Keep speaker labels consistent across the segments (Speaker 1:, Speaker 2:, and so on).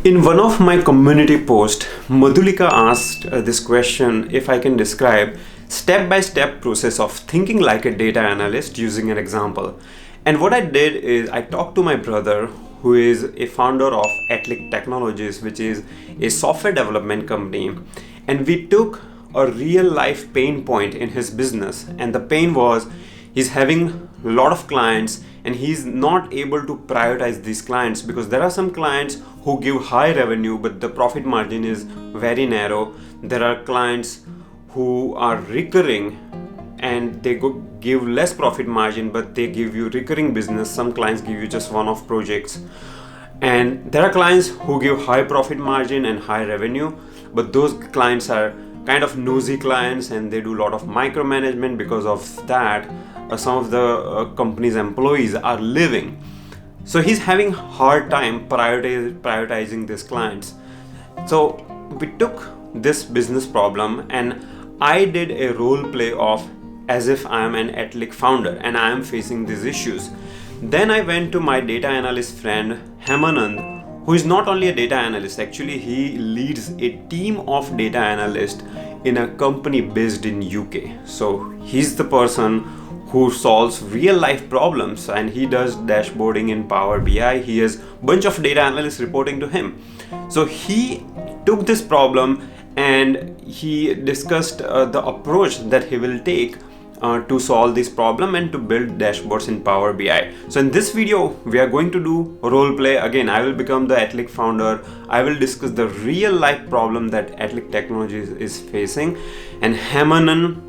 Speaker 1: In one of my community posts, Madhulika asked this question if I can describe step-by-step process of thinking like a data analyst using an example. And what I did is I talked to my brother who is a founder of Atlic Technologies, which is a software development company. And we took a real life pain point in his business. And the pain was he's having a lot of clients and he's not able to prioritize these clients because there are some clients who give high revenue but the profit margin is very narrow. There are clients who are recurring and they give less profit margin but they give you recurring business. Some clients give you just one-off projects, and there are clients who give high profit margin and high revenue, but those clients are kind of nosy clients and they do a lot of micromanagement. Because of that, some of the company's employees are leaving, so he's having hard time prioritizing these clients. So we took this business problem and I did a role play of as if I am an Atlic founder and I am facing these issues. Then I went to my data analyst friend Hemanand, who is not only a data analyst, actually he leads a team of data analysts in a company based in UK. So he's the person who solves real life problems and he does dashboarding in Power BI. He has a bunch of data analysts reporting to him. So he took this problem and he discussed the approach that he will take to solve this problem and to build dashboards in Power BI. So in this video, we are going to do a role play. Again, I will become the Atlic founder. I will discuss the real life problem that Atlic Technologies is facing, and Hemanand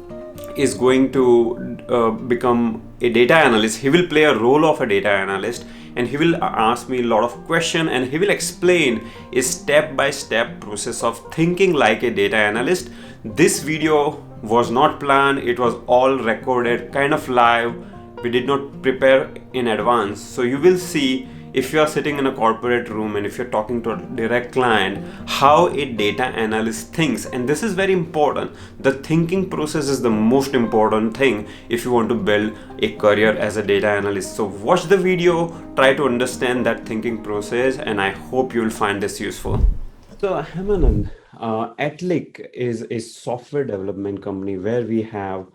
Speaker 1: is going to become a data analyst. He will play a role of a data analyst and he will ask me a lot of questions and he will explain a step-by-step process of thinking like a data analyst. This video was not planned, it was all recorded kind of live. We did not prepare in advance. So you will see, if you are sitting in a corporate room and if you're talking to a direct client, how a data analyst thinks. And this is very important. The thinking process is the most important thing if you want to build a career as a data analyst. So watch the video, try to understand that thinking process, and I hope you will find this useful. So Hemanand, Atlic is a software development company where we have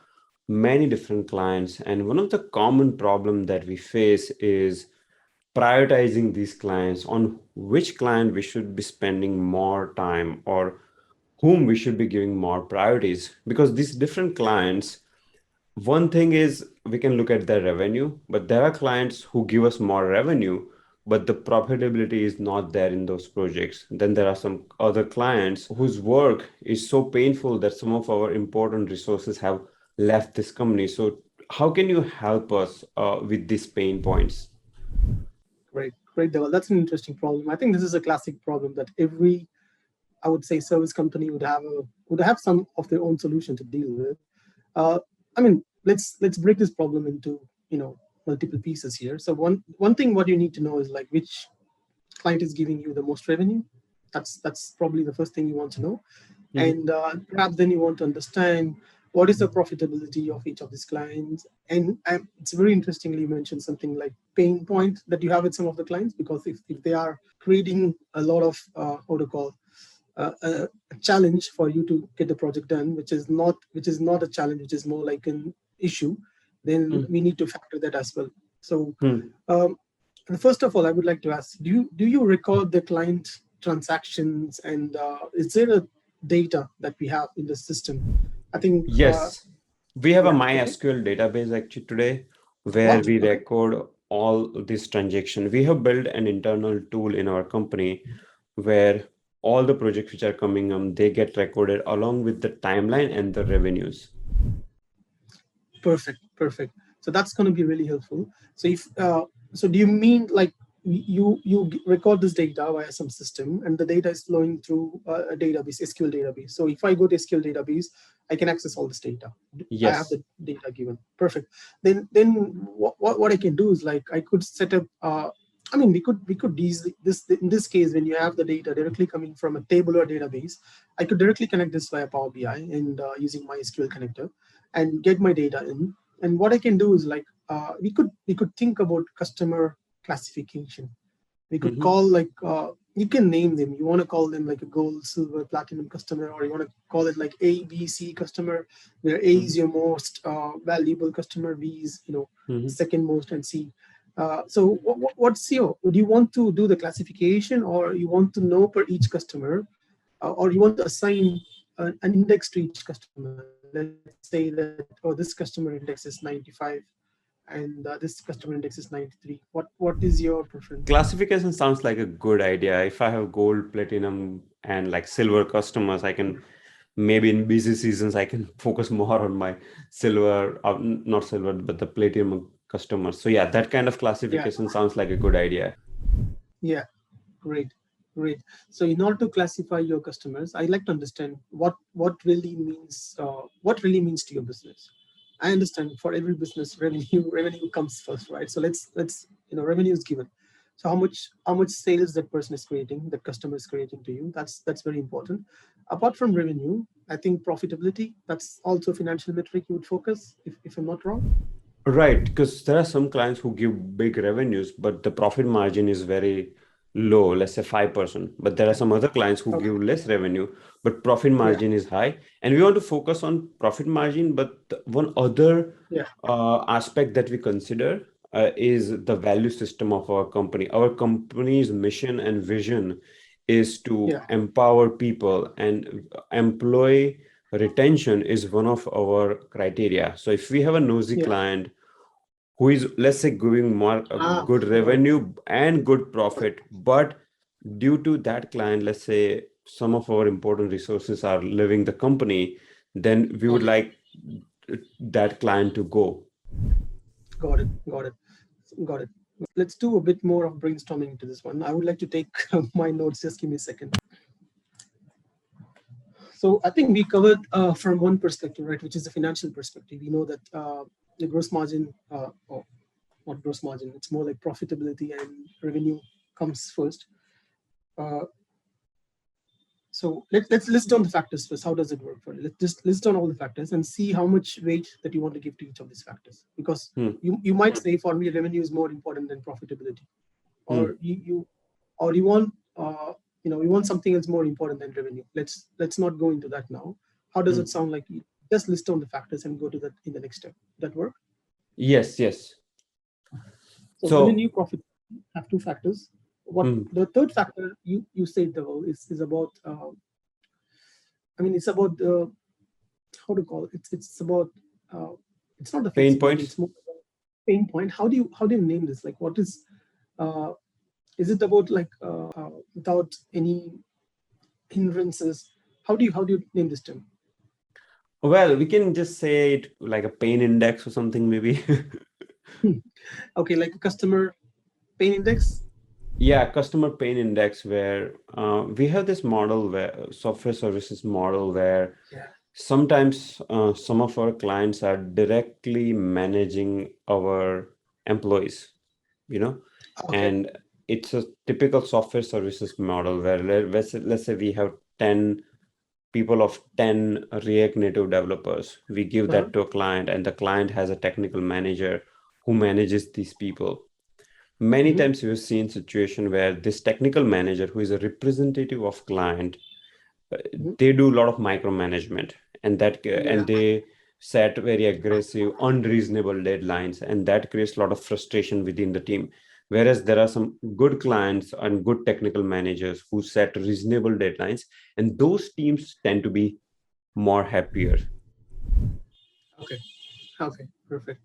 Speaker 1: many different clients, and one of the common problem that we face is prioritizing these clients, on which client we should be spending more time or whom we should be giving more priorities. Because these different clients, one thing is we can look at their revenue, but there are clients who give us more revenue but the profitability is not there in those projects. Then there are some other clients whose work is so painful that some of our important resources have left this company. So how can you help us with these pain points?
Speaker 2: Great, Deval. That's an interesting problem. I think this is a classic problem that every, I would say, service company would have some of their own solution to deal with. Uh, I mean, let's break this problem into multiple pieces here. So one thing what you need to know is like which client is giving you the most revenue. That's probably the first thing you want to know, and perhaps then you want to understand what is the profitability of each of these clients. And it's very interestingly you mentioned something like pain point that you have with some of the clients, because if they are creating a lot of how to call a challenge for you to get the project done, which is not a challenge, which is more like an issue, then we need to factor that as well. So um, first of all, I would like to ask, do you record the client transactions, and is there a data that we have in the system? I think
Speaker 1: Yes, we have a
Speaker 2: yeah, okay.
Speaker 1: MySQL database actually today
Speaker 2: Wow,
Speaker 1: where we
Speaker 2: okay.
Speaker 1: record all this transaction. We have built an internal tool in our company where all the projects which are coming they get recorded along with the timeline and the revenues.
Speaker 2: Perfect. So that's going to be really helpful. So if so, do you mean like you record this data via some system, and the data is flowing through a database, SQL database? So if I go to SQL database, I can access all this data. I have
Speaker 1: Yes.
Speaker 2: the data given. Perfect. Then what I can do is like I could set up. I mean, we could easily this in this case when you have the data directly coming from a tabular database, I could directly connect this via Power BI and using my SQL connector and get my data in. And what I can do is like we could think about customer classification. We could
Speaker 1: Mhm.
Speaker 2: call like you can name them. You want to call them like a gold, silver, platinum customer, or you want to call it like A, B, C customer, where A is your most valuable customer, B is
Speaker 1: Mhm.
Speaker 2: second most, and C. So what's your? Do you want to do the classification, or you want to know per each customer, or you want to assign an index to each customer? Let's say that, oh, this customer index is 95, and this customer index is 93. What is your preference?
Speaker 1: Classification sounds like a good idea. If I have gold, platinum, and like silver customers, I can maybe in busy seasons I can focus more on my silver, not silver, but the platinum customers. So yeah, that kind of
Speaker 2: Yeah,
Speaker 1: classification sounds like a good idea.
Speaker 2: yeah, great, great. So in order to classify your customers, I like to understand what really means to your business. I understand for every business, revenue comes first, right? So let's revenue is given. So how much sales that person is creating, that customer is creating to you, that's very important. Apart from revenue, I think profitability, that's also a financial metric you would focus, if I'm not wrong.
Speaker 1: Right, because there are some clients who give big revenues, but the profit margin is very low, let's say 5%. But there are
Speaker 2: Yeah.
Speaker 1: some other clients who
Speaker 2: Okay.
Speaker 1: give less revenue, but profit
Speaker 2: Yeah.
Speaker 1: margin is high. And we want to focus on profit margin, but one other
Speaker 2: Yeah.
Speaker 1: aspect that we consider is the value system of our company. Our company's mission and vision is to
Speaker 2: Yeah.
Speaker 1: empower people, and employee retention is one of our criteria. So if we have a nosy
Speaker 2: Yeah.
Speaker 1: client who is, let's say, giving more good
Speaker 2: Got it.
Speaker 1: revenue and good profit, but due to that client, let's say some of our important resources are leaving the company, then we would
Speaker 2: Okay.
Speaker 1: like that client to go.
Speaker 2: Got it. Got it. Got it. Let's do a bit more of brainstorming into this one. I would like to take my notes. Just give me a second. So I think we covered from one perspective, right, which is the financial perspective. We know that the gross margin, or not gross margin, it's more like profitability and revenue comes first. Uh, So let's list down the factors first. How does it work for you? Let's just list down all the factors and see how much weight that you want to give to each of these factors. Because
Speaker 1: Hmm.
Speaker 2: you might say, for me, revenue is more important than profitability,
Speaker 1: Hmm.
Speaker 2: or you want you want something else more important than revenue. Let's not go into that now. How does
Speaker 1: Hmm.
Speaker 2: it sound like? You just list down the factors and go to that in the next step. That work?
Speaker 1: Yes, yes.
Speaker 2: So
Speaker 1: So,
Speaker 2: revenue, profit have two factors. What
Speaker 1: hmm.
Speaker 2: the third factor you said, Dhaval, is about. It's about how to call it. It's about uh, it's not the
Speaker 1: Pain
Speaker 2: flexibility.
Speaker 1: points.
Speaker 2: It's more about pain point. How do you name this? Like, what uh, is it about? Like, without any hindrances. How do you name this term?
Speaker 1: Well, we can just say it like a pain index or something, maybe.
Speaker 2: Hmm. Okay, like a customer pain index.
Speaker 1: Yeah, customer pain index, where we have this model, where software services model, where
Speaker 2: Yeah.
Speaker 1: sometimes some of our clients are directly managing our employees, you know,
Speaker 2: Okay.
Speaker 1: and it's a typical software services model where let's say we have 10 people of 10 React Native developers. We give
Speaker 2: Uh-huh.
Speaker 1: that to a client, and the client has a technical manager who manages these people. Many
Speaker 2: Hmm.
Speaker 1: times we've seen situation where this technical manager, who is a representative of client, uh,
Speaker 2: Hmm.
Speaker 1: they do a lot of micromanagement,
Speaker 2: Yeah.
Speaker 1: and they set very aggressive, unreasonable deadlines, and that creates a lot of frustration within the team. Whereas there are some good clients and good technical managers who set reasonable deadlines, and those teams tend to be more happier.
Speaker 2: Okay. Okay. Perfect.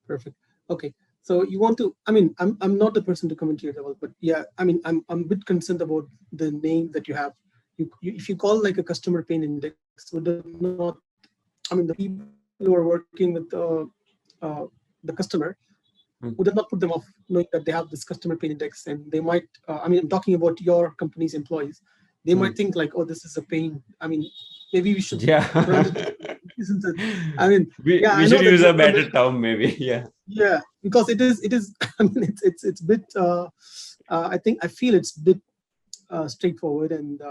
Speaker 2: Perfect. Okay. So you want to? I'm not the person to comment here, Dhaval, but yeah, I'm a bit concerned about the name that you have. If you call like a customer pain index, would that not? The people who are working with the customer, would that not put them off knowing that they have this customer pain index, and they might? I'm talking about your company's employees. They might
Speaker 1: Hmm.
Speaker 2: think like, oh, this is a pain. Maybe we should
Speaker 1: Yeah.
Speaker 2: brand it. Isn't it? I mean,
Speaker 1: we
Speaker 2: yeah,
Speaker 1: we
Speaker 2: I know
Speaker 1: should
Speaker 2: that
Speaker 1: use
Speaker 2: you
Speaker 1: a
Speaker 2: want to
Speaker 1: better
Speaker 2: make.
Speaker 1: term, maybe. Yeah.
Speaker 2: Yeah, because it is. It's a bit. I feel it's a bit straightforward, and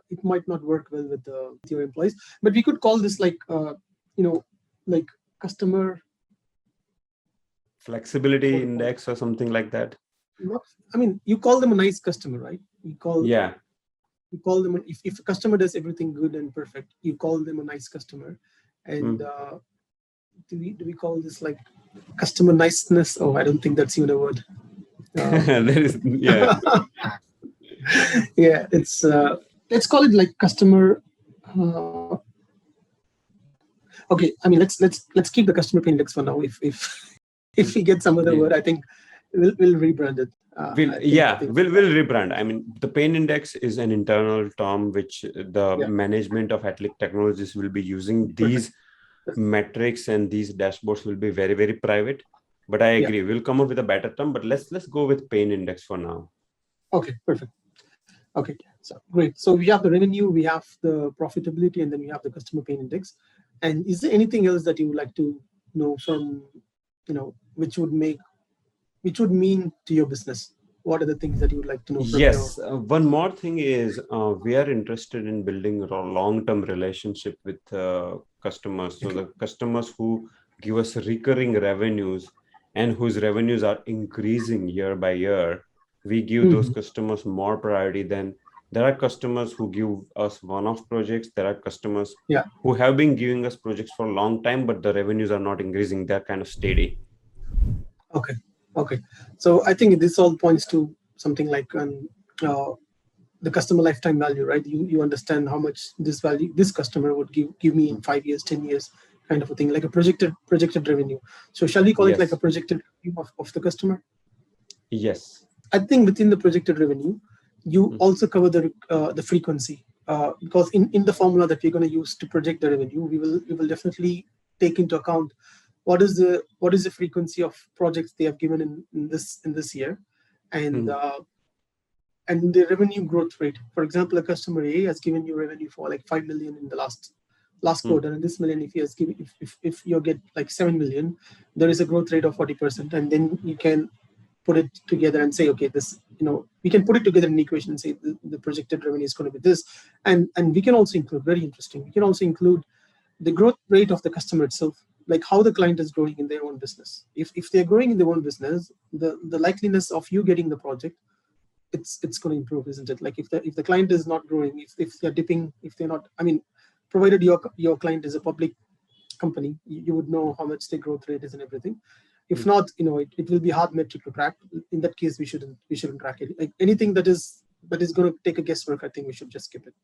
Speaker 2: it might not work well with your employees. But we could call this like you know like customer. How
Speaker 1: Flexibility
Speaker 2: to call it?
Speaker 1: index or something like that.
Speaker 2: Not. You call them a nice customer, right? You call
Speaker 1: Yeah.
Speaker 2: you call them if a customer does everything good and perfect, you call them a nice customer. And do we call this like customer niceness? Oh, I don't think that's even a word.
Speaker 1: There is, yeah.
Speaker 2: Yeah, it's let's call it like customer. Okay, I mean let's keep the customer pain index for now. If we get some other
Speaker 1: Yeah.
Speaker 2: word, I think we'll rebrand it.
Speaker 1: We'll rebrand. I mean, the pain index is an internal term which the
Speaker 2: Yeah,
Speaker 1: management of Atlic Technologies will be using.
Speaker 2: perfect.
Speaker 1: These metrics and these dashboards will be very, very private. But I
Speaker 2: Yeah.
Speaker 1: agree, we'll come up with a better term. But let's go with pain index for now.
Speaker 2: Okay, perfect. Okay, so great. So we have the revenue, we have the profitability, and then we have the customer pain index. And is there anything else that you would like to know from, which would mean to your business? What are the things that you would like to know from your?
Speaker 1: Yes, one more thing is we are interested in building a long-term relationship with customers. So
Speaker 2: Okay.
Speaker 1: the customers who give us recurring revenues and whose revenues are increasing year by year, we give those
Speaker 2: Mhm.
Speaker 1: customers more priority than there are customers who give us one-off projects. There are customers
Speaker 2: Yeah.
Speaker 1: who have been giving us projects for a long time, but the revenues are not increasing. They're kind of steady.
Speaker 2: Okay. Okay. So I think this all points to something like uh, the customer lifetime value, right? You understand how much this customer would give me in 5 years, 10 years, kind of a thing, like a projected revenue. So shall we call it like a
Speaker 1: Yes,
Speaker 2: projected revenue of the customer?
Speaker 1: yes.
Speaker 2: I think within the projected revenue, you
Speaker 1: Mm,
Speaker 2: also cover the frequency, because in the formula that we're going to use to project the revenue, we will definitely take into account what is the frequency of projects they have given in this year, and
Speaker 1: mm,
Speaker 2: uh, and the revenue growth rate. For example, a customer A has given you revenue for like 5 million in the last
Speaker 1: mm.
Speaker 2: quarter, and this million, if he has given, if you get like 7 million, there is a growth rate of 40%, and then you can put it together and say, okay, this, we can put it together in an equation and say the projected revenue is going to be this. And we can also include, very interesting, we can also include the growth rate of the customer itself, like how the client is growing in their own business. If they're growing in their own business, the likeliness of you getting the project, it's going to improve, isn't it? Like if the client is not growing, if they're dipping, if they're not, I mean, provided your client is a public company, you would know how much the growth rate is and everything. If
Speaker 1: Mm.
Speaker 2: not, it will be hard metric to track. In that case, we shouldn't track it. Like anything that is going to take a guesswork, I think we should just skip it.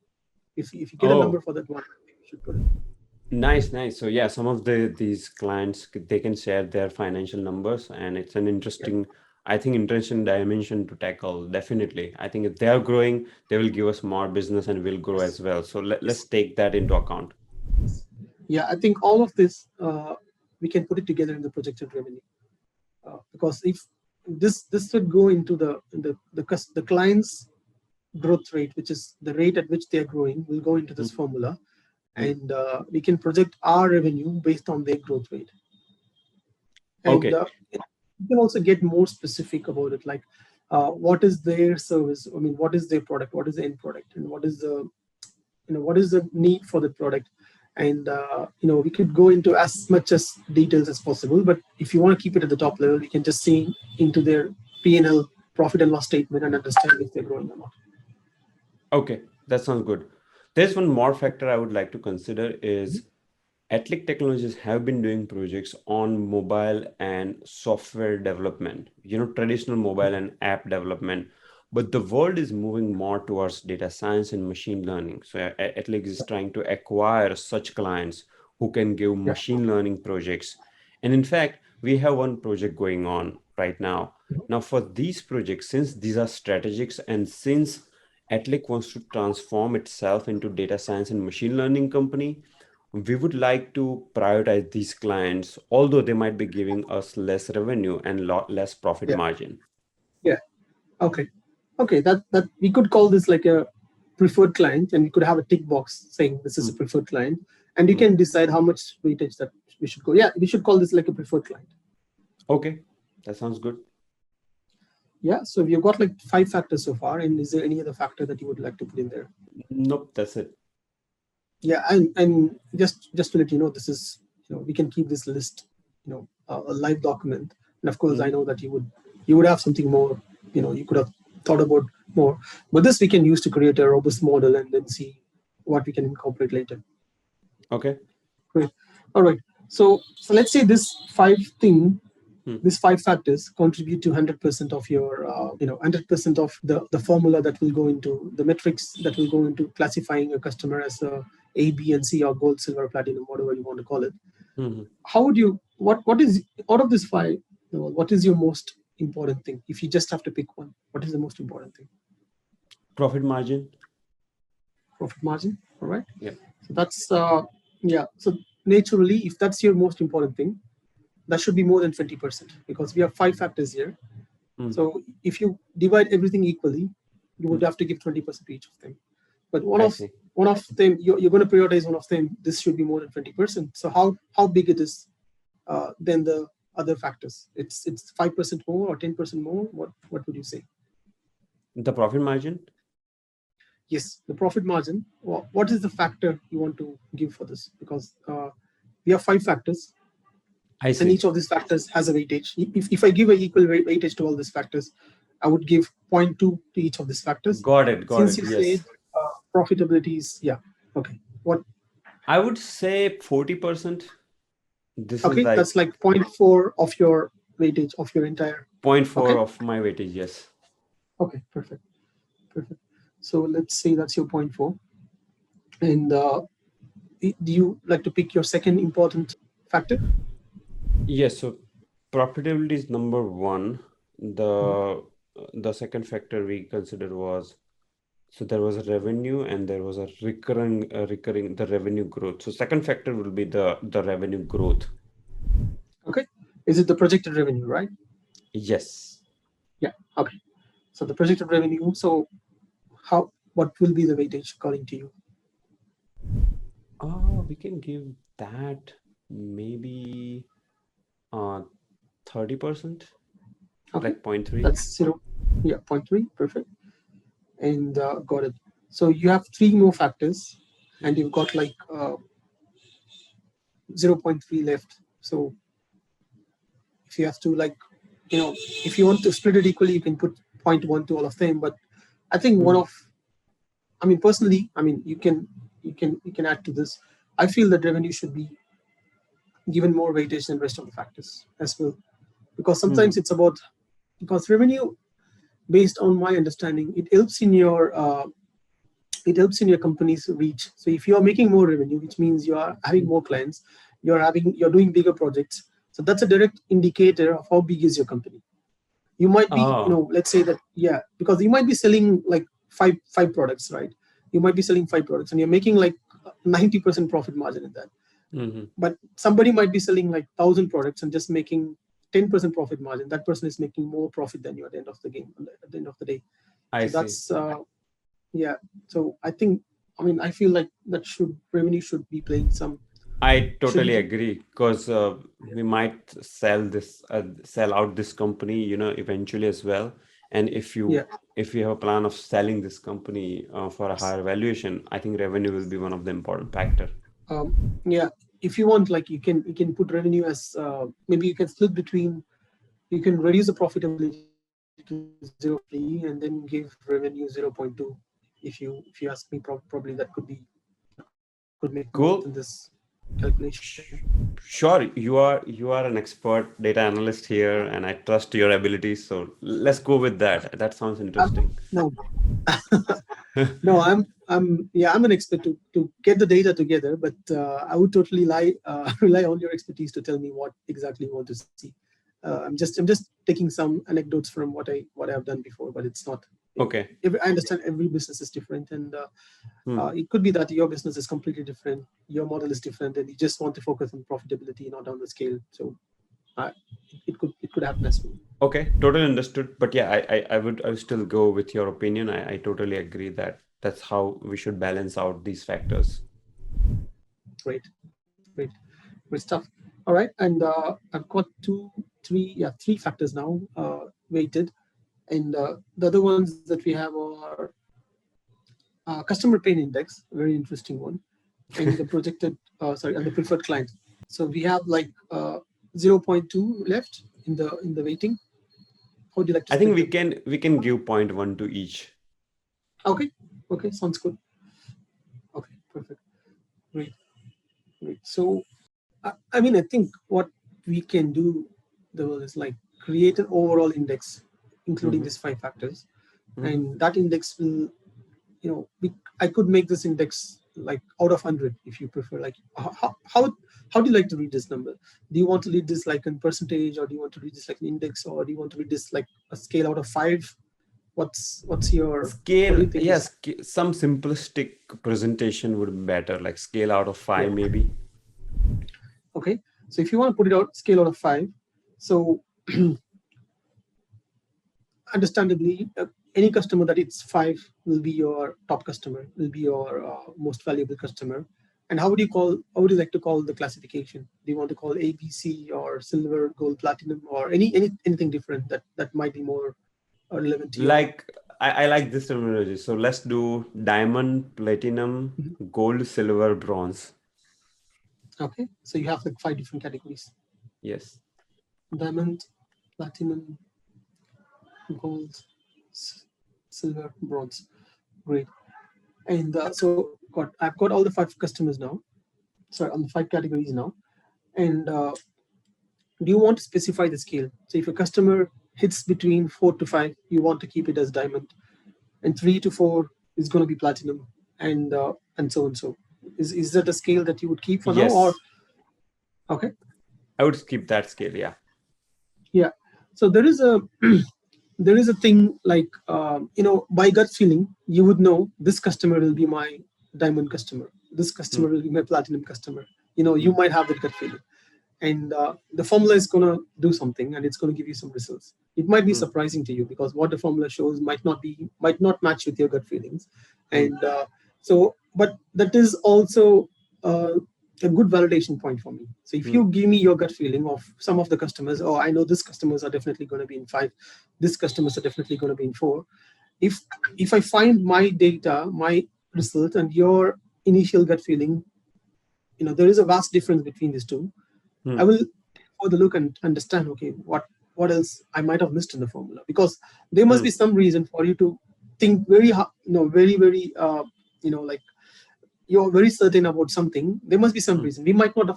Speaker 2: If you get a number
Speaker 1: Oh,
Speaker 2: for that one, I think we should put it.
Speaker 1: nice, nice. So yeah, some of these clients they can share their financial numbers, and it's an
Speaker 2: Yeah.
Speaker 1: interesting, I think, interesting dimension to tackle. Definitely, I think if they are growing, they will give us more business, and we'll grow
Speaker 2: Yes.
Speaker 1: as well. So let's
Speaker 2: Yes.
Speaker 1: take that into account.
Speaker 2: Yeah, I think all of this, we can put it together in the projected revenue, because if this would go into the client's growth rate, which is the rate at which they are growing, will go into this
Speaker 1: Mm,
Speaker 2: formula,
Speaker 1: mm.
Speaker 2: and we can project our revenue based on their growth rate. And
Speaker 1: Okay.
Speaker 2: you can also get more specific about it, like what is their service, I mean, what is their product, what is the end product, and what is the need for the product. And we could go into as much as details as possible, but if you want to keep it at the top level, we can just see into their P&L, profit and loss statement, and understand if they're growing or not.
Speaker 1: Okay, that sounds good. There's one more factor I would like to consider is Atlic Technologies have been doing projects on mobile and software development, traditional mobile and app development. But the world is moving more towards data science and machine learning. So Atlic is trying to acquire such clients who can give
Speaker 2: Yeah.
Speaker 1: machine learning projects. And in fact, we have one project going on right now. Now, for these projects, since these are strategics and since Atlic wants to transform itself into data science and machine learning company, we would like to prioritize these clients, although they might be giving us less revenue and less profit
Speaker 2: Yeah.
Speaker 1: margin.
Speaker 2: Yeah. Okay. Okay. That we could call this like a preferred client, and we could have a tick box saying this is a
Speaker 1: Mm,
Speaker 2: preferred client, and you
Speaker 1: mm.
Speaker 2: can decide how much weightage that we should go. Yeah, we should call this like a preferred client.
Speaker 1: Okay, that sounds good.
Speaker 2: Yeah. So we've got like 5 factors so far, and is there any other factor that you would like to put in there?
Speaker 1: Nope, that's it.
Speaker 2: Yeah, and just to let you know, this is, we can keep this list, a live document, and of course I
Speaker 1: Mm,
Speaker 2: know that you would have something more, you could have thought about more. But this we can use to create a robust model and then see what we can incorporate later.
Speaker 1: Okay.
Speaker 2: Great. All right. So let's say this these five factors contribute to 100% of your, 100% of the formula that will go into the metrics that will go into classifying a customer as A, B, and C, or gold, silver, platinum, whatever you want to call it.
Speaker 1: Mhm.
Speaker 2: How would you, what is, out of this five, what is your most important thing? If you just have to pick one, what is the most important thing?
Speaker 1: Profit margin.
Speaker 2: Profit margin. All right.
Speaker 1: Yeah.
Speaker 2: So that's, yeah. So naturally, if that's your most important thing, that should be more than 20%, because we have five factors here. So if you divide everything equally, you would have to give 20% to each of them. But
Speaker 1: I see.
Speaker 2: one of them, you're going to prioritize one of them. This should be more than 20%. So how big it is than the other factors? It's 5% more or 10% more. What would you say?
Speaker 1: The profit margin.
Speaker 2: Yes, the profit margin. What is the factor you want to give for this? Because we have five factors,
Speaker 1: I
Speaker 2: and
Speaker 1: see.
Speaker 2: each of these factors has a weightage. If I give an equal weightage to all these factors, I would give 0.2 to each of these factors.
Speaker 1: Got it.
Speaker 2: Since you
Speaker 1: Yes.
Speaker 2: said profitability is, yeah, okay. What?
Speaker 1: I would say 40%. This is
Speaker 2: Okay,
Speaker 1: like
Speaker 2: that's like 0.4 of your weightage of your entire.
Speaker 1: 0.4
Speaker 2: Okay.
Speaker 1: of my weightage. Yes.
Speaker 2: Okay, perfect. So let's say that's your 0.4. And do you like to pick your second important factor?
Speaker 1: Yes. So profitability is number one. The second factor we considered was, so there was a revenue and there was a recurring the revenue growth. So second factor will be the revenue growth.
Speaker 2: Okay. Is it the projected revenue, right?
Speaker 1: Yes.
Speaker 2: Yeah. Okay. So the projected revenue. So what will be the weightage according to you?
Speaker 1: We can give that maybe 30%,
Speaker 2: Okay.
Speaker 1: like 0.3.
Speaker 2: That's 0.3. Perfect. And got it. So you have three more factors, and you've got like 0.3 left. So if you have to, like, if you want to split it equally, you can put 0.1 to all of them. But I think personally, you can add to this. I feel that revenue should be given more weightage than rest of the factors as well, because sometimes it's about, because revenue, based on my understanding, it helps in your company's reach. So if you are making more revenue, which means you are having more clients, you're doing bigger projects. So that's a direct indicator of how big is your company. You might be, let's say that, yeah, because you might be selling like five products, right? You might be selling five products and you're making like 90% profit margin in that. But somebody might be selling like 1,000 products and just making 10% profit margin. That person is making more profit than you at the end of the game, at the end of the day.
Speaker 1: I
Speaker 2: So
Speaker 1: see.
Speaker 2: that's yeah. So I think, I feel like revenue should be playing some.
Speaker 1: I
Speaker 2: Should
Speaker 1: totally
Speaker 2: be.
Speaker 1: agree, because we might sell out this company, eventually as well. And if
Speaker 2: Yeah.
Speaker 1: you have a plan of selling this company for a higher valuation, I think revenue will be one of the important factor.
Speaker 2: Yeah. If you want, like, you can put revenue as, maybe you can split between, you can reduce the profitability to 0.3 and then give revenue 0.2. If you ask me, probably that could make more sense in
Speaker 1: Cool.
Speaker 2: this calculation.
Speaker 1: Sure, you are an expert data analyst here, and I trust your abilities. So let's go with that. That sounds interesting.
Speaker 2: No, no, I'm an expert to get the data together, but I would totally rely on your expertise to tell me what exactly you want to see. I'm just taking some anecdotes from what I've done before, but it's not.
Speaker 1: Okay.
Speaker 2: I understand every business is different, and it could be that your business is completely different, your model is different, and you just want to focus on profitability, not on the scale. So it could happen as well.
Speaker 1: Okay, totally understood. But yeah, I would still go with your opinion. I totally agree that that's how we should balance out these factors.
Speaker 2: Great stuff. All right, and I've got three factors now weighted, and the other ones that we have are customer pain index, a very interesting one, and the and the preferred client. So we have like 0.2 left in the weighting. How would you like to
Speaker 1: I think
Speaker 2: split them?
Speaker 1: we can give point one to each.
Speaker 2: Okay, okay, sounds good. Okay, perfect. Great, great. So, I mean, I think what we can do, though, is like create an overall index, including
Speaker 1: Mm-hmm.
Speaker 2: these five factors,
Speaker 1: Mm-hmm.
Speaker 2: and that index will, I could make this index like out of 100 if you prefer. Like, how do you like to read this number? Do you want to read this like in percentage, or do you want to read this like an index, or do you want to read this like a scale out of 5? What's your what do
Speaker 1: Scale,
Speaker 2: you think is
Speaker 1: yes, some simplistic presentation would be better, like scale out of
Speaker 2: yeah?
Speaker 1: 5 maybe.
Speaker 2: Okay, so if you want to put it out scale out of 5, so understandably, any customer that it's 5 will be your top customer, will be your most valuable customer. And how would you like to call the classification? Do you want to call A, B, C, or silver, gold, platinum, or anything different that might be more relevant to your?
Speaker 1: Like, I like this terminology. So let's do diamond, platinum,
Speaker 2: Mhm.
Speaker 1: gold, silver, bronze.
Speaker 2: Okay, so you have like 5 different categories:
Speaker 1: Yes.
Speaker 2: diamond, platinum, gold, silver, bronze. Great. And I've got all the 5 customers now. Sorry, on the 5 categories now. And do you want to specify the scale? So if a customer hits between 4 to 5, you want to keep it as diamond, and 3 to 4 is going to be platinum, and so and so. Is that the scale that you would keep for now, or
Speaker 1: Yes.
Speaker 2: okay?
Speaker 1: I would skip that scale, yeah.
Speaker 2: Yeah. So there is a there is a thing like by gut feeling, you would know this customer will be my diamond customer. This
Speaker 1: Hmm.
Speaker 2: customer will be my platinum customer. You
Speaker 1: Hmm.
Speaker 2: might have that gut feeling, and the formula is going to do something, and it's going to give you some results. It might be
Speaker 1: Hmm.
Speaker 2: surprising to you because what the formula shows might not match with your gut feelings,
Speaker 1: Hmm.
Speaker 2: and but that is also uh, a good validation point for me. So if
Speaker 1: Hmm.
Speaker 2: you give me your gut feeling of some of the customers, oh, I know this customers are definitely going to be in 5, this customers are definitely going to be in 4. if if I find my data, my result, and your initial gut feeling, there is a vast difference between these two. I
Speaker 1: Hmm.
Speaker 2: will for the look and understand, okay, what else I might have missed in the formula, because there must
Speaker 1: Hmm.
Speaker 2: be some reason for you to think very very very like you're very certain about something. There must be some
Speaker 1: Hmm.
Speaker 2: reason. We might not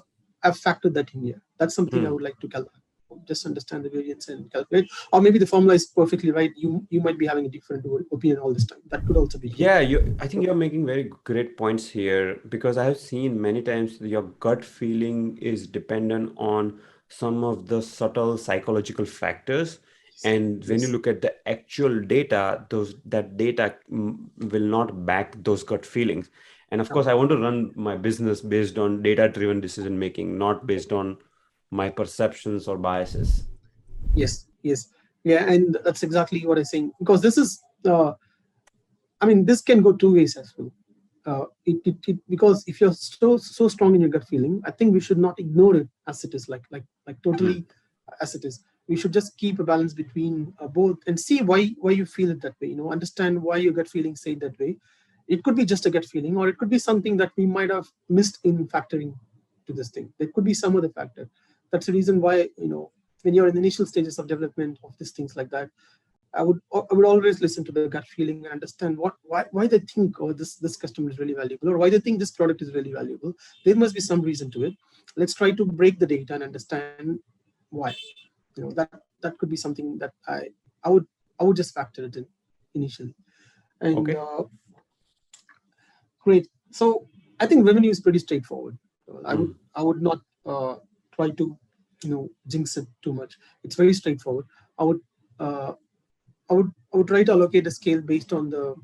Speaker 2: have factored that in here. That's something I
Speaker 1: Hmm.
Speaker 2: would like to calculate. Just understand the variance and calculate. Or maybe the formula is perfectly right. You might be having a different opinion all this time. That could also be true.
Speaker 1: Yeah, I think you're making very great points here because I have seen many times your gut feeling is dependent on some of the subtle psychological factors. And when you
Speaker 2: Yes.
Speaker 1: look at the actual data, that data will not back those gut feelings. And of course,
Speaker 2: Okay.
Speaker 1: I want to run my business based on data-driven decision making, not based on my perceptions or biases.
Speaker 2: Yes. Yes. Yeah, and that's exactly what I'm saying. Because this is, this can go two ways as well. Because if you're so strong in your gut feeling, I think we should not ignore it as it is, like
Speaker 1: Hmm.
Speaker 2: totally as it is. We should just keep a balance between both and see why you feel it that way. Understand why your gut feeling say that way. It could be just a gut feeling, or it could be something that we might have missed in factoring to this thing. There could be some other factor. That's the reason why when you're in the initial stages of development of these things like that, I would always listen to the gut feeling and understand why they think, oh, this customer is really valuable, or why they think this product is really valuable. There must be some reason to it. Let's try to break the data and understand why. That could be something that I would just factor it in initially. And
Speaker 1: Okay.
Speaker 2: great. So I think revenue is pretty straightforward. I would
Speaker 1: Hmm.
Speaker 2: I would not try to jinx it too much. It's very straightforward. I would uh, I would try to allocate a scale based on the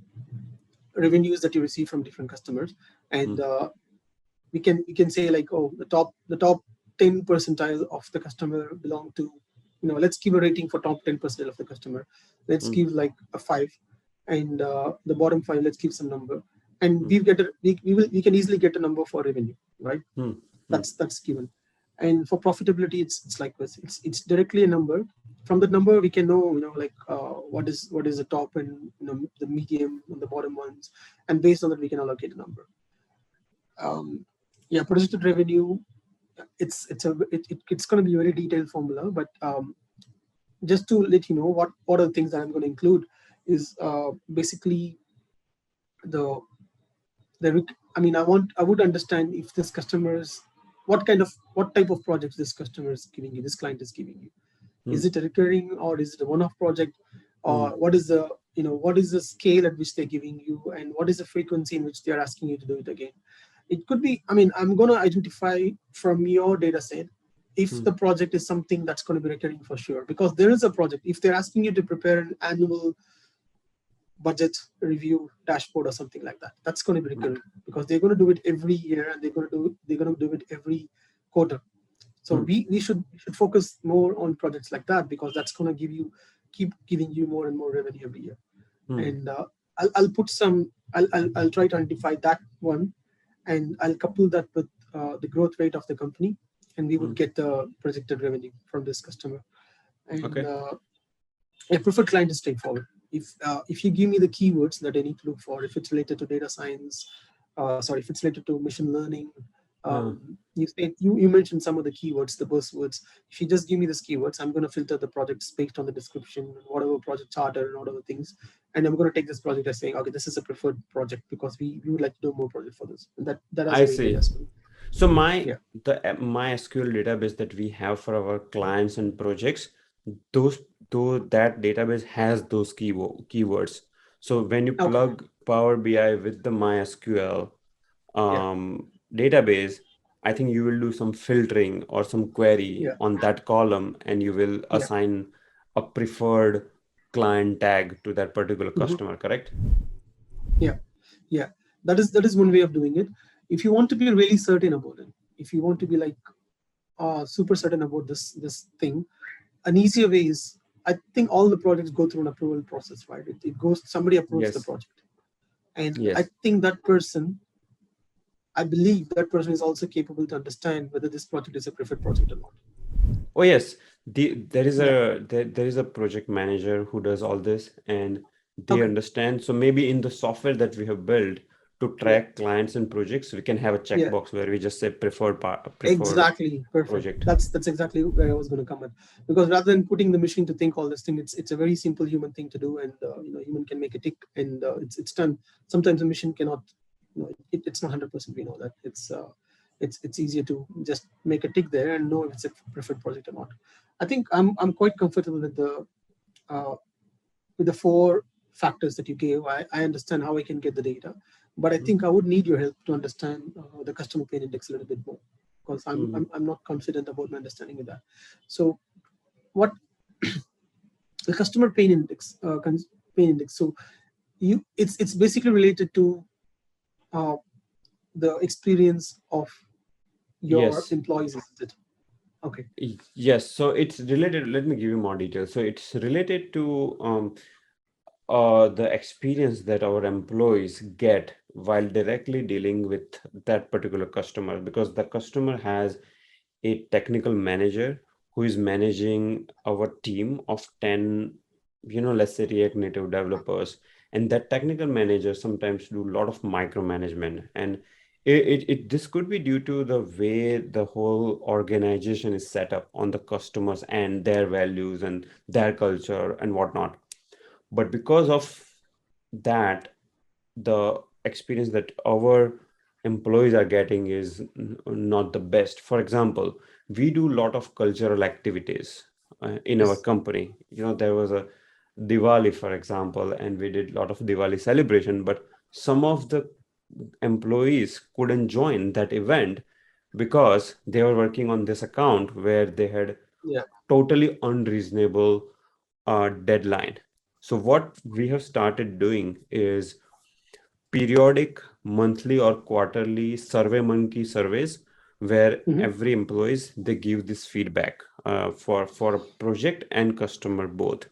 Speaker 2: revenues that you receive from different customers,
Speaker 1: Hmm.
Speaker 2: and we can say like, oh, the top 10 percentile of the customer belong to, let's give a rating for top 10 percentile of the customer. Let's
Speaker 1: Hmm.
Speaker 2: give like a 5, and the bottom 5, let's give some number, and
Speaker 1: Hmm.
Speaker 2: we can easily get a number for revenue, right?
Speaker 1: Hmm. Hmm.
Speaker 2: That's given. And for profitability, it's like this. It's directly a number. From that number, we can know, like what is the top, and the medium and the bottom ones, and based on that, we can allocate a number. Um, yeah, projected revenue. It's going to be a very detailed formula, but just to let you know what are the things that I'm going to include is basically the I would understand if this customer's what type of projects this customer is giving you, this client is giving you.
Speaker 1: Hmm.
Speaker 2: Is it a recurring or is it a one-off project?
Speaker 1: Hmm.
Speaker 2: Or what is the scale at which they're giving you, and what is the frequency in which they're asking you to do it again? It could be, I'm going to identify from your data set if
Speaker 1: Hmm.
Speaker 2: the project is something that's going to be recurring for sure, because there is a project. If they're asking you to prepare an annual budget review dashboard or something like that, that's going to be
Speaker 1: Hmm.
Speaker 2: recurring, because they're going to do it every year and they're going to do it every quarter. So
Speaker 1: Hmm.
Speaker 2: we should focus more on projects like that, because that's going to keep giving you more and more revenue every year.
Speaker 1: Hmm.
Speaker 2: And I'll put some I'll try to identify that one, and I'll couple that with the growth rate of the company, and we
Speaker 1: Hmm.
Speaker 2: would get the projected revenue from this customer. And
Speaker 1: Okay.
Speaker 2: a preferred client is straightforward. If you give me the keywords that I need to look for, if it's related to data science, if it's related to machine learning,
Speaker 1: Huh.
Speaker 2: you mentioned some of the keywords, the buzzwords. If you just give me these keywords, I'm going to filter the projects based on the description, whatever project charter and whatever things, and I'm going to take this project as saying, okay, this is a preferred project because we would like to do more project for this, and that has
Speaker 1: I
Speaker 2: weighted
Speaker 1: see.
Speaker 2: as well.
Speaker 1: So my
Speaker 2: Yeah.
Speaker 1: the MySQL database that we have for our clients and projects, those though that database has those keywords. So when you
Speaker 2: Okay.
Speaker 1: plug Power BI with the MySQL
Speaker 2: Yeah.
Speaker 1: database, I think you will do some filtering or some query
Speaker 2: Yeah.
Speaker 1: on that column, and you will
Speaker 2: Yeah.
Speaker 1: assign a preferred client tag to that particular
Speaker 2: Mhm.
Speaker 1: customer, correct?
Speaker 2: Yeah. Yeah. That is one way of doing it. If you want to be really certain about it, if you want to be like super certain about this thing, an easier way is, I think all the projects go through an approval process, right? It goes, somebody approves the
Speaker 1: Yes.
Speaker 2: project, and I
Speaker 1: Yes.
Speaker 2: think that person, I believe that person is also capable to understand whether this project is a preferred project or not.
Speaker 1: Oh yes, there is
Speaker 2: Yeah.
Speaker 1: there is a project manager who does all this, and they
Speaker 2: Okay.
Speaker 1: understand. So maybe in the software that we have built to
Speaker 2: Yeah.
Speaker 1: track clients and projects, we can have a
Speaker 2: Yeah.
Speaker 1: checkbox where we just say preferred
Speaker 2: Exactly. Perfect.
Speaker 1: project.
Speaker 2: That's exactly where I was going to come at. Because rather than putting the machine to think all this thing, it's a very simple human thing to do, and human can make a tick, and it's done. Sometimes a machine cannot. It's not 100%. We know that it's easier to just make a tick there and know if it's a preferred project or not. I think I'm quite comfortable uh, with the four factors that you gave. I understand how I can get the data, but I think I would need your help to understand the customer pain index a little bit more, because
Speaker 1: Mm-hmm.
Speaker 2: I'm not confident about my understanding of that. So what the customer pain index, pain index. So it's basically related to uh, the experience of your
Speaker 1: Yes.
Speaker 2: employees, is it? Okay.
Speaker 1: Yes. So it's related. Let me give you more details. So it's related to the experience that our employees get while directly dealing with that particular customer, because the customer has a technical manager who is managing our team of 10, let's say React Native developers. And that technical manager sometimes do a lot of micromanagement. And this could be due to the way the whole organization is set up on the customers and their values and their culture and whatnot. But because of that, the experience that our employees are getting is not the best. For example, we do a lot of cultural activities in our
Speaker 2: Yes.
Speaker 1: company. There was a Diwali, for example, and we did a lot of Diwali celebration, but some of the employees couldn't join that event because they were working on this account where they had
Speaker 2: Yeah.
Speaker 1: totally unreasonable deadline. So what we have started doing is periodic monthly or quarterly survey monkey surveys, where
Speaker 2: Hmm.
Speaker 1: every employees they give this feedback for a project and customer both.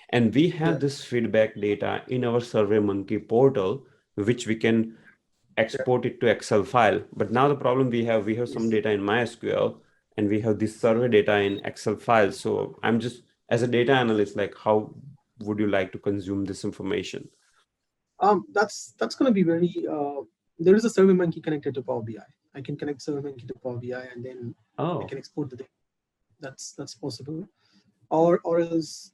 Speaker 1: And we have
Speaker 2: Yeah.
Speaker 1: this feedback data in our survey monkey portal, which we can
Speaker 2: Yeah.
Speaker 1: export it to Excel file. But now the problem we have some
Speaker 2: Yes.
Speaker 1: data in MySQL, and we have this survey data in Excel file. So I'm just, as a data analyst, like, how would you like to consume this information?
Speaker 2: That's going to be very. There is a SurveyMonkey connected to Power BI. I can connect SurveyMonkey to Power BI, and then I can
Speaker 1: Oh.
Speaker 2: export the data. That's possible. or else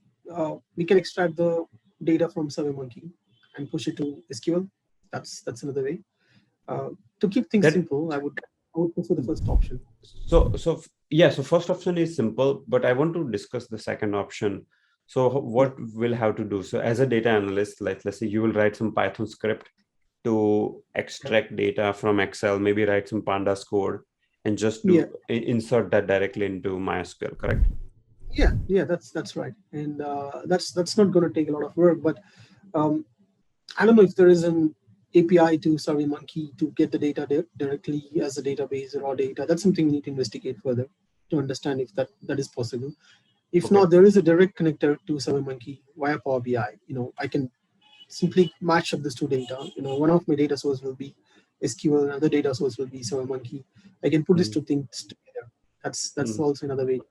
Speaker 2: we can extract the data from SurveyMonkey and push it to SQL. That's another way. To keep things
Speaker 1: That
Speaker 2: simple, I would prefer the first option.
Speaker 1: yeah, so first option is simple, but I want to discuss the second option. So
Speaker 2: Yeah,
Speaker 1: what we'll have to do? So as a data analyst, like let's say you will write some Python script to
Speaker 2: yeah,
Speaker 1: extract data from Excel, maybe write some pandas code and just
Speaker 2: yeah,
Speaker 1: insert that directly into MySQL, correct?
Speaker 2: yeah. That's right, and that's not going to take a lot of work. But um, I don't know if there is an API to SurveyMonkey to get the data directly as a database or raw data. That's something we need to investigate further to understand if that is possible. If
Speaker 1: Okay.
Speaker 2: not, there is a direct connector to SurveyMonkey via Power BI. I can simply match up this two data. One of my data source will be SQL, another data source will be SurveyMonkey. I can put these
Speaker 1: Mm,
Speaker 2: two things together. That's
Speaker 1: mm,
Speaker 2: also another way.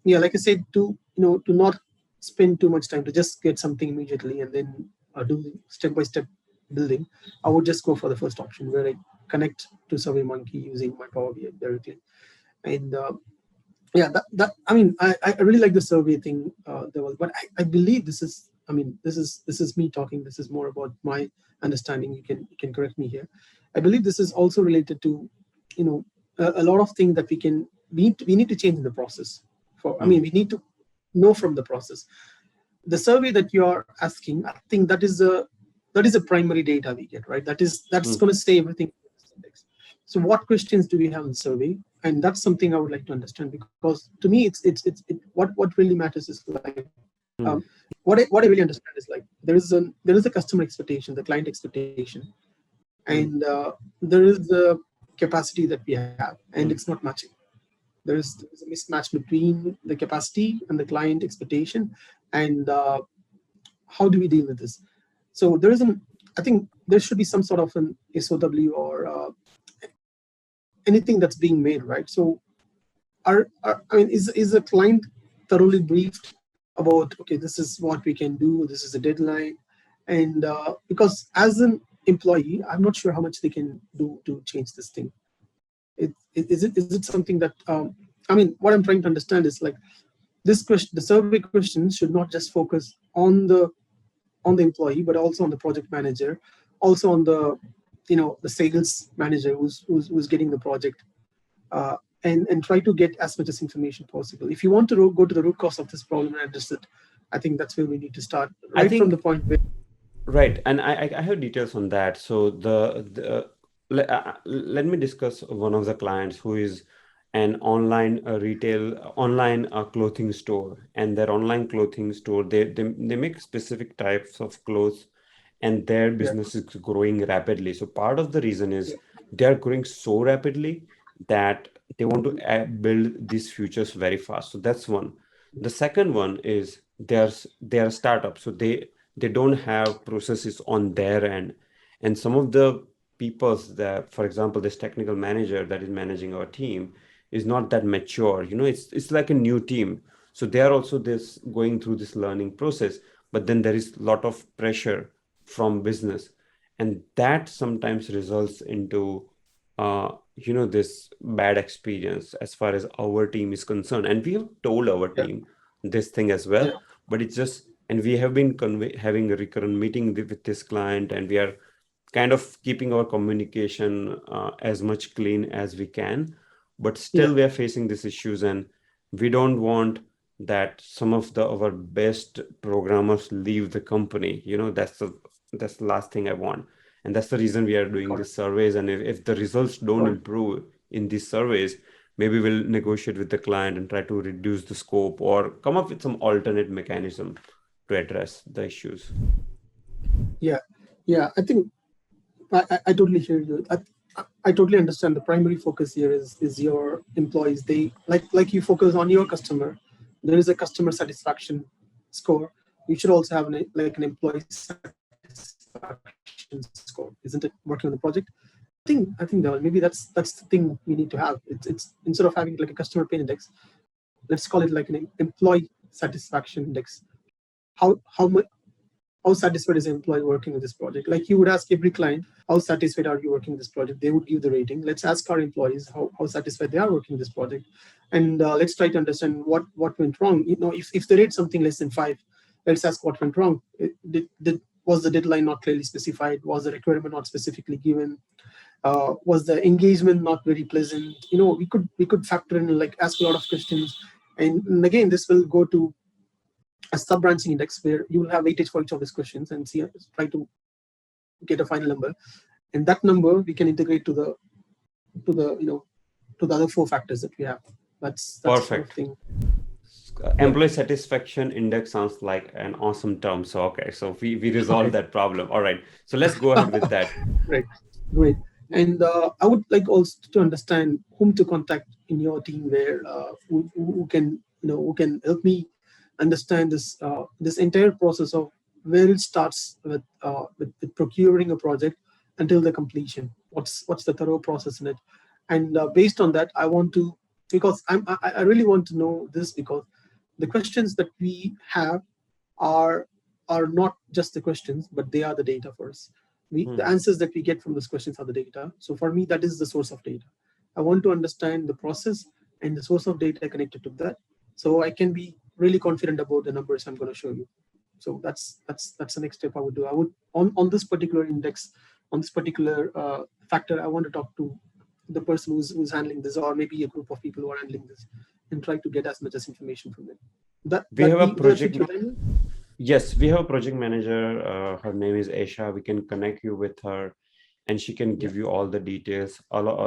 Speaker 2: Yeah, like I said, to not spend too much time to just get something immediately and then do step by step building. I would just go for the first option where I connect to SurveyMonkey using my Power BI directly. And yeah, that I mean, I really like the survey thing, but I believe this is, I mean, this is me talking. This is more about my understanding. You can correct me here. I believe this is also related to, a lot of things that we need to change in the process. I mean,
Speaker 1: mm,
Speaker 2: we need to know from the process. The survey that you are asking, I think that is a primary data we get, right? That's
Speaker 1: mm,
Speaker 2: going to say everything. So what questions do we have in the survey? And that's something I would like to understand, because to me, what really matters is like, um,
Speaker 1: mm,
Speaker 2: what I really understand is like there is a customer expectation, the client expectation,
Speaker 1: mm,
Speaker 2: and there is the capacity that we have, and it's
Speaker 1: mm.
Speaker 2: not matching. There is a mismatch between the capacity and the client expectation, and how do we deal with this? So there is an I think there should be some sort of an SOW or anything that's being made, right? So I mean, is a client thoroughly briefed about, okay, this is what we can do, this is a deadline, and because as an employee, I'm not sure how much they can do to change this thing. Is it something that I mean, what I'm trying to understand is like, this question, the survey questions should not just focus on the employee, but also on the project manager, also on the sales manager who's getting the project, and try to get as much as information possible. If you want to go to the root cause of this problem and address it, I think that's where we need to start,
Speaker 1: I
Speaker 2: right from the
Speaker 1: think
Speaker 2: point where.
Speaker 1: right, and I have details on that. So let me discuss one of the clients who is an online clothing store, and their online clothing store, they make specific types of clothes, and their
Speaker 2: Yeah,
Speaker 1: business is growing rapidly. So part of the reason is
Speaker 2: yeah,
Speaker 1: they are growing so rapidly that they want to
Speaker 2: mhm,
Speaker 1: build these futures very fast. So that's one. The second one is they are a startup, so they don't have processes on their end, and some of the people's that, for example, this technical manager that is managing our team is not that mature. It's like a new team, so they are also this going through this learning process, but then there is a lot of pressure from business, and that sometimes results into this bad experience as far as our team is concerned. And we have told our
Speaker 2: yeah,
Speaker 1: team this thing as
Speaker 2: yeah,
Speaker 1: well, but it's just, and we have been having a recurrent meeting with this client, and we are kind of keeping our communication as much clean as we can, but
Speaker 2: yeah,
Speaker 1: still we are facing these issues, and we don't want that some of our best programmers leave the company. That's the last thing I want, and that's the reason we are doing
Speaker 2: got it.
Speaker 1: these surveys. And if the results don't
Speaker 2: Got it.
Speaker 1: improve in these surveys, maybe we'll negotiate with the client and try to reduce the scope or come up with some alternate mechanism to address the issues.
Speaker 2: Yeah, yeah. I think I totally hear you. I totally understand. The primary focus here is your employees. They like you focus on your customer. There is a customer satisfaction score. You should also have an employee satisfaction score, isn't it? Working on the project. I think Dhaval, maybe that's the thing we need to have. It's instead of having like a customer pain index, let's call it like an employee satisfaction index. How much how satisfied is the employee working with this project. Like you would ask every client, how satisfied are you working with this project? They would give the rating. Let's ask our employees how satisfied they are working with this project, and let's try to understand what went wrong. If they rate something less than 5, let's ask what went wrong. Was the deadline not clearly specified? Was the requirement not specifically given? Was the engagement not very pleasant? We could factor in, like, ask a lot of questions, and again, this will go to a sub branching index where you will have weightage for each of these questions and try to get a final number, and that number we can integrate to the other 4 factors that we have. That's sort of
Speaker 1: Perfect.
Speaker 2: thing.
Speaker 1: Employee satisfaction index sounds like an awesome term. So, okay, so we resolved that problem. All right, so let's go ahead with that.
Speaker 2: Right, great. And I would like also to understand whom to contact in your team, where who can help me understand this entire process of where it starts with procuring a project until the completion. What's the thorough process in it? And based on that, I want to, because I really want to know this, because the questions that we have are not just the questions, but they are the data for us. The answers that we get from those questions are the data. So for me, that is the source of data. I want to understand the process and the source of data connected to that, so I can be really confident about the numbers I'm going to show you. So that's the next step I would do. I would, on this particular index, on this particular factor, I want to talk to the person who's handling this, or maybe a group of people who are handling this, and try to get as much as information from them.
Speaker 1: We have a project.
Speaker 2: That fit your timeline?
Speaker 1: Yes, we have a project manager. Her name is Aisha. We can connect you with her, and she can give
Speaker 2: Yeah.
Speaker 1: you all the details.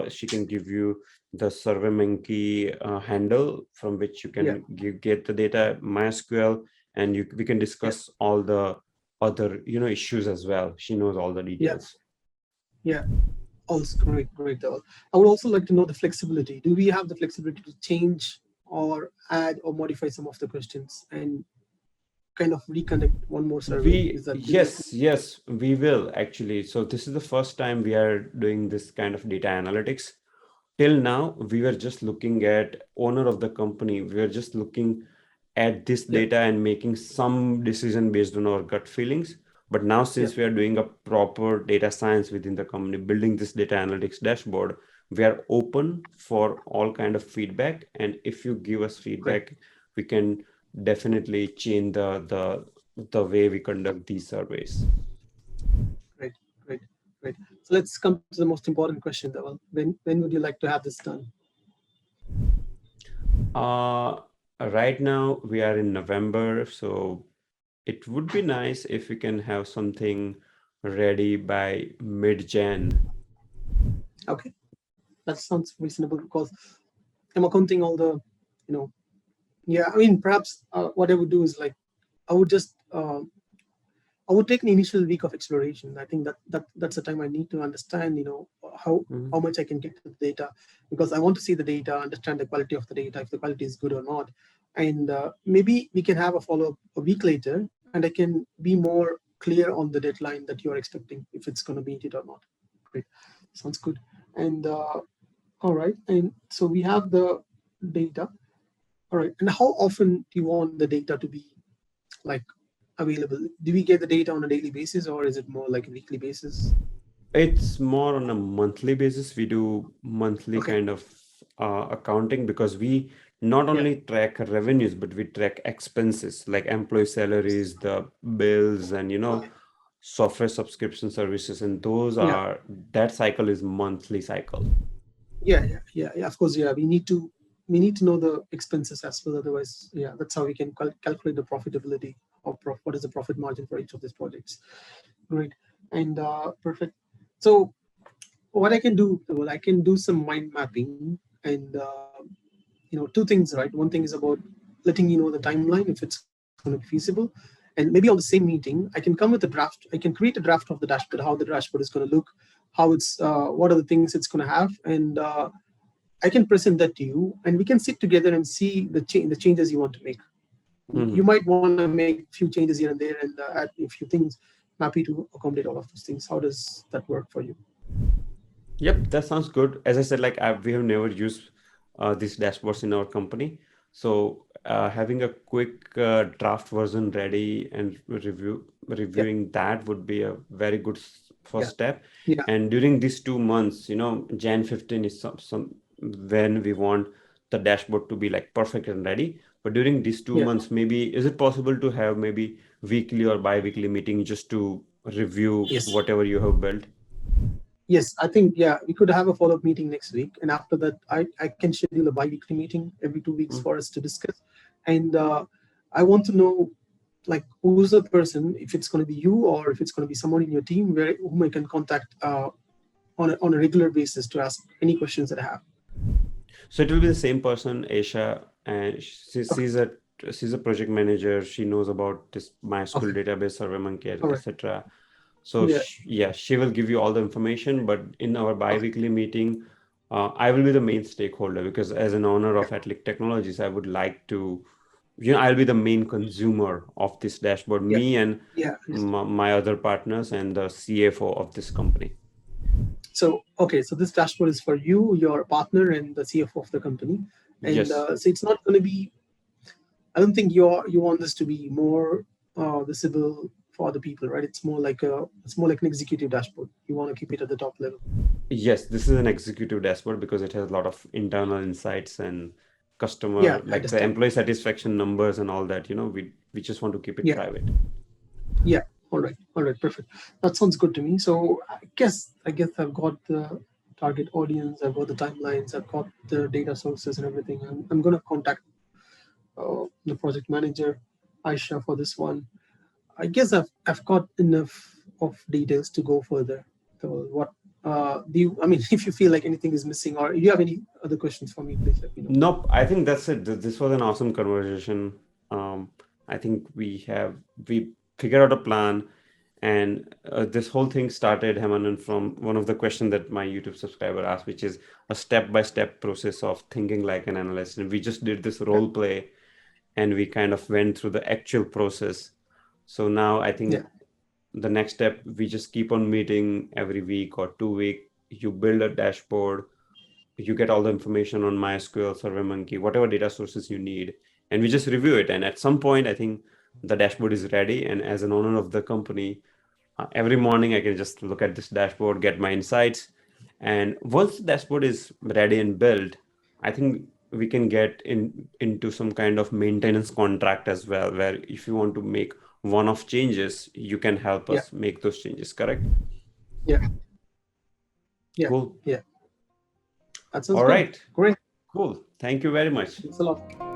Speaker 1: She can give you the SurveyMonkey handle from which you
Speaker 2: Yeah.
Speaker 1: can get the data, MySQL, and we can
Speaker 2: Yeah.
Speaker 1: discuss all the other issues as well. She knows all the
Speaker 2: Yeah.
Speaker 1: details.
Speaker 2: Yeah. Also, great. I would also like to know the flexibility. Do we have the flexibility to change or add or modify some of the questions and kind of reconduct one more survey?
Speaker 1: Yes, we will actually. So this is the first time we are doing this kind of data analytics. Till now, we were just looking at owner of the company. We were just looking at this
Speaker 2: Yeah.
Speaker 1: data and making some decision based on our gut feelings. But now,
Speaker 2: Yeah.
Speaker 1: since we are doing a proper data science within the company, building this data analytics dashboard, we are open for all kind of feedback. And if you give us
Speaker 2: Great.
Speaker 1: feedback, we can definitely change the way we conduct these surveys.
Speaker 2: Great. Great. Great. So let's come to the most important question, Dhaval. When would you like to have this done?
Speaker 1: Right now we are in November, so it would be nice if we can have something ready by mid-Jan.
Speaker 2: Okay, that sounds reasonable, because I'm accounting all the, you know, yeah. I mean, perhaps what I would do is, like, I would just I would take an initial week of exploration. I think that's the time I need to understand, how much I can get to the data, because I want to see the data, understand the quality of the data, if the quality is good or not, and maybe we can have a follow up a week later, and I can be more clear on the deadline that you are expecting, if it's going to meet it or not. Great, sounds good. And all right, and so we have the data. All right, and how often do you want the data to be, like, available? Do we get the data on a daily basis, or is it more like a weekly basis?
Speaker 1: It's more on a monthly basis. We do monthly
Speaker 2: Okay.
Speaker 1: kind of accounting, because we not
Speaker 2: Yeah.
Speaker 1: only track revenues, but we track expenses like employee salaries, the bills, and software subscription services, and
Speaker 2: Yeah.
Speaker 1: that cycle is monthly cycle.
Speaker 2: Yeah. Of course, yeah. We need to know the expenses as well. Otherwise, yeah, that's how we can calculate the profitability, or what is the profit margin for each of these projects. Great. And perfect. So what I can do, well, I can do some mind mapping, and 2 things, right? One thing is about letting you know the timeline, if it's going to be feasible, and maybe on the same meeting, I can come with a draft. I can create a draft of the dashboard, how the dashboard is going to look, how it's what are the things it's going to have, and I can present that to you, and we can sit together and see the changes you want to make. You
Speaker 1: Mhm.
Speaker 2: might want to make a few changes here and there, and add a few things. I'm happy to accommodate all of those things. How does that work for you?
Speaker 1: Yep, that sounds good. As I said, like we have never used these dashboards in our company. So having a quick draft version ready and reviewing that would be a very good first
Speaker 2: yeah,
Speaker 1: step.
Speaker 2: yeah,
Speaker 1: And during these 2 months, Jan 15 is some when we want the dashboard to be like perfect and ready. But during these two
Speaker 2: yeah.
Speaker 1: months, maybe is it possible to have maybe weekly or bi-weekly meeting just to review
Speaker 2: Yes.
Speaker 1: whatever you have built?
Speaker 2: Yes, I think, yeah, we could have a follow-up meeting next week, and after that, I can schedule a bi-weekly meeting every 2 weeks
Speaker 1: Mm.
Speaker 2: for us to discuss. And I want to know, like, who's the person, if it's going to be you or if it's going to be someone in your team, whom I can contact on a regular basis to ask any questions that I have.
Speaker 1: So it will be the same person, Aisha, and
Speaker 2: Okay,
Speaker 1: she's a project manager. She knows about this MySQL
Speaker 2: okay,
Speaker 1: database, SurveyMonkey,
Speaker 2: all right,
Speaker 1: etc. So
Speaker 2: yeah,
Speaker 1: yeah, she will give you all the information. But in our
Speaker 2: okay,
Speaker 1: bi-weekly meeting, I will be the main stakeholder because as an owner
Speaker 2: yeah,
Speaker 1: of Atlic Technologies, I would like to, I'll be the main consumer of this dashboard.
Speaker 2: yeah,
Speaker 1: Me and
Speaker 2: yeah.
Speaker 1: my other partners and the CFO of this company.
Speaker 2: So, okay, so this dashboard is for you, your partner, and the CFO of the company, and
Speaker 1: Yes.
Speaker 2: so it's not going to be. I don't think you want this to be more visible for other people, right? It's more like an executive dashboard. You want to keep it at the top level.
Speaker 1: Yes, this is an executive dashboard because it has a lot of internal insights and
Speaker 2: Yeah,
Speaker 1: customer,
Speaker 2: I
Speaker 1: like the
Speaker 2: understand.
Speaker 1: employee satisfaction numbers and all that. We just want to keep it
Speaker 2: Yeah,
Speaker 1: private.
Speaker 2: yeah. All right, perfect. That sounds good to me. So I guess I've got the target audience, I've got the timelines, I've got the data sources and everything. I'm gonna contact the project manager, Aisha, for this one. I guess I've got enough of details to go further. So what do you? I mean, if you feel like anything is missing, or you have any other questions for me, please let me know.
Speaker 1: Nope, I think that's it. This was an awesome conversation. Um, I think we figured out a plan, and this whole thing started, Hemanand, from one of the questions that my YouTube subscriber asked, which is a step-by-step process of thinking like an analyst. And we just did this
Speaker 2: Yeah,
Speaker 1: role play, and we kind of went through the actual process. So now I
Speaker 2: yeah,
Speaker 1: think the next step, we just keep on meeting every week or 2 week. You build a dashboard, you get all the information on MySQL, SurveyMonkey, whatever data sources you need, and we just review it. And at some point, I think the dashboard is ready. And as an owner of the company, every morning I can just look at this dashboard, get my insights. And once the dashboard is ready and built, I think we can get into some kind of maintenance contract as well, where if you want to make one-off changes, you can help
Speaker 2: yeah,
Speaker 1: us make those changes, correct?
Speaker 2: yeah, yeah,
Speaker 1: Cool.
Speaker 2: yeah. That sounds
Speaker 1: All
Speaker 2: good.
Speaker 1: right.
Speaker 2: Great.
Speaker 1: Cool. Thank you very much.
Speaker 2: Thanks a lot.